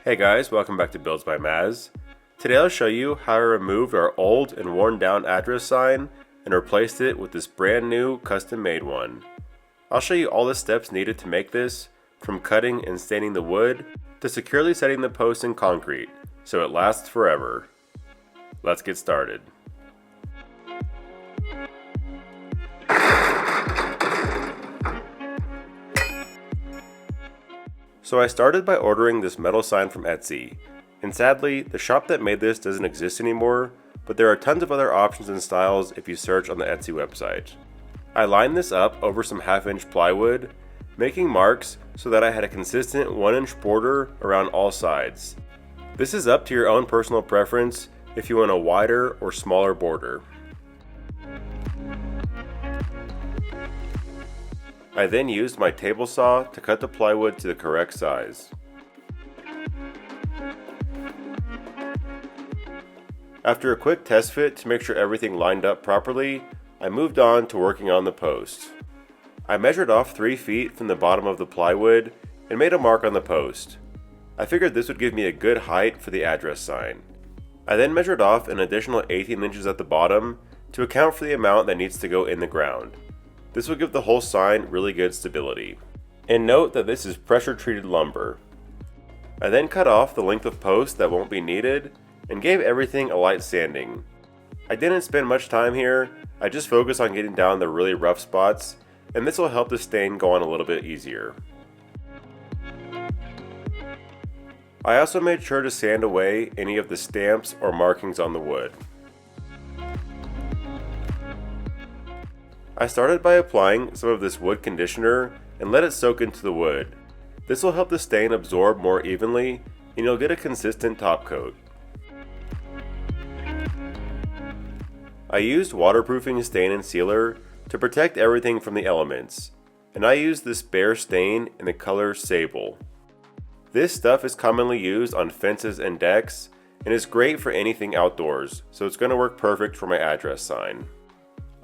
Hey guys, welcome back to Builds by Maz. Today I'll show you how I removed our old and worn down address sign and replaced it with this brand new custom made one. I'll show you all the steps needed to make this, from cutting and staining the wood to securely setting the post in concrete so it lasts forever. Let's get started. So I started by ordering this metal sign from Etsy, and sadly, the shop that made this doesn't exist anymore, but there are tons of other options and styles if you search on the Etsy website. I lined this up over some 1/2-inch plywood, making marks so that I had a consistent 1-inch border around all sides. This is up to your own personal preference if you want a wider or smaller border. I then used my table saw to cut the plywood to the correct size. After a quick test fit to make sure everything lined up properly, I moved on to working on the post. I measured off 3 feet from the bottom of the plywood and made a mark on the post. I figured this would give me a good height for the address sign. I then measured off an additional 18 inches at the bottom to account for the amount that needs to go in the ground. This will give the whole sign really good stability. And note that this is pressure treated lumber. I then cut off the length of post that won't be needed and gave everything a light sanding. I didn't spend much time here, I just focused on getting down the really rough spots, and this will help the stain go on a little bit easier. I also made sure to sand away any of the stamps or markings on the wood. I started by applying some of this wood conditioner and let it soak into the wood. This will help the stain absorb more evenly and you'll get a consistent top coat. I used waterproofing stain and sealer to protect everything from the elements, and I used this bare stain in the color sable. This stuff is commonly used on fences and decks and is great for anything outdoors, so it's going to work perfect for my address sign.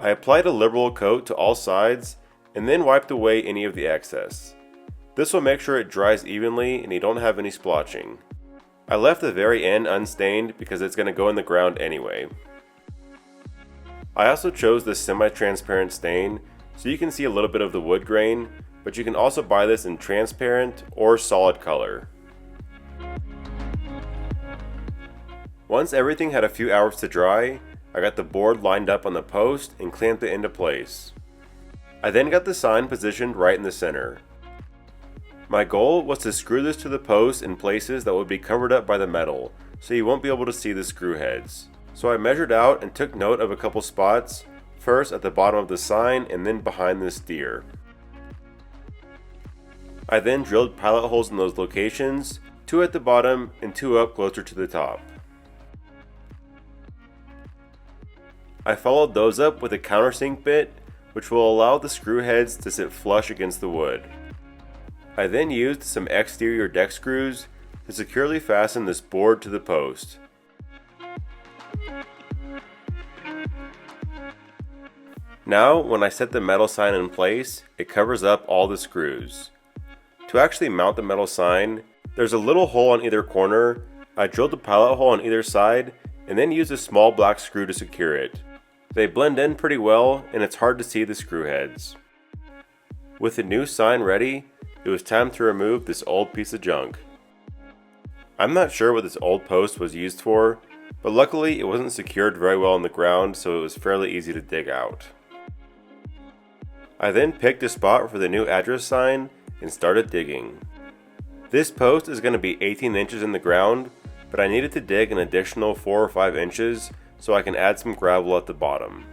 I applied a liberal coat to all sides and then wiped away any of the excess. This will make sure it dries evenly and you don't have any splotching. I left the very end unstained because it's going to go in the ground anyway. I also chose this semi-transparent stain so you can see a little bit of the wood grain, but you can also buy this in transparent or solid color. Once everything had a few hours to dry, I got the board lined up on the post and clamped it into place. I then got the sign positioned right in the center. My goal was to screw this to the post in places that would be covered up by the metal, so you won't be able to see the screw heads. So I measured out and took note of a couple spots, first at the bottom of the sign and then behind this deer. I then drilled pilot holes in those locations, 2 at the bottom and 2 up closer to the top. I followed those up with a countersink bit, which will allow the screw heads to sit flush against the wood. I then used some exterior deck screws to securely fasten this board to the post. Now, when I set the metal sign in place, it covers up all the screws. To actually mount the metal sign, there's a little hole on either corner. I drilled a pilot hole on either side and then used a small black screw to secure it. They blend in pretty well and it's hard to see the screw heads. With the new sign ready, it was time to remove this old piece of junk. I'm not sure what this old post was used for, but luckily it wasn't secured very well in the ground, so it was fairly easy to dig out. I then picked a spot for the new address sign and started digging. This post is going to be 18 inches in the ground, but I needed to dig an additional 4 or 5 inches so I can add some gravel at the bottom.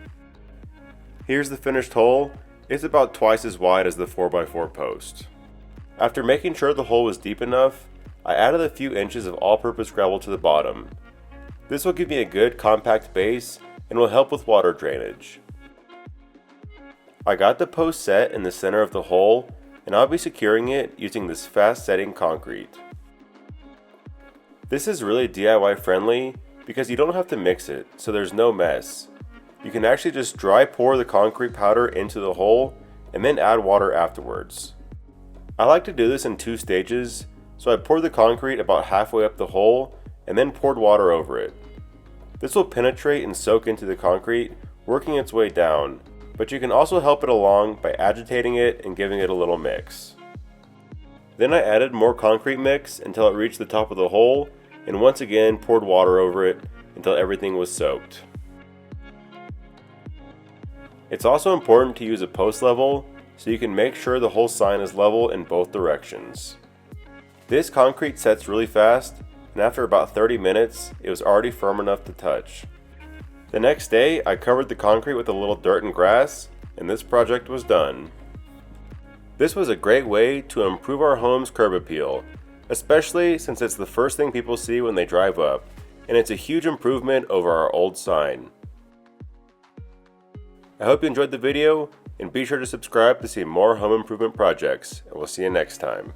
Here's the finished hole. It's about twice as wide as the 4x4 post. After making sure the hole was deep enough, I added a few inches of all-purpose gravel to the bottom. This will give me a good compact base and will help with water drainage. I got the post set in the center of the hole and I'll be securing it using this fast setting concrete. This is really DIY friendly because you don't have to mix it, so there's no mess. You can actually just dry pour the concrete powder into the hole and then add water afterwards. I like to do this in 2 stages. so I poured the concrete about halfway up the hole and then poured water over it. This will penetrate and soak into the concrete, working its way down, but you can also help it along by agitating it and giving it a little mix. Then I added more concrete mix until it reached the top of the hole, and once again poured water over it until everything was soaked. It's also important to use a post level so you can make sure the whole sign is level in both directions. This concrete sets really fast, and after about 30 minutes, it was already firm enough to touch. The next day, I covered the concrete with a little dirt and grass, and this project was done. This was a great way to improve our home's curb appeal, especially since it's the first thing people see when they drive up, and it's a huge improvement over our old sign. I hope you enjoyed the video, and be sure to subscribe to see more home improvement projects, and we'll see you next time.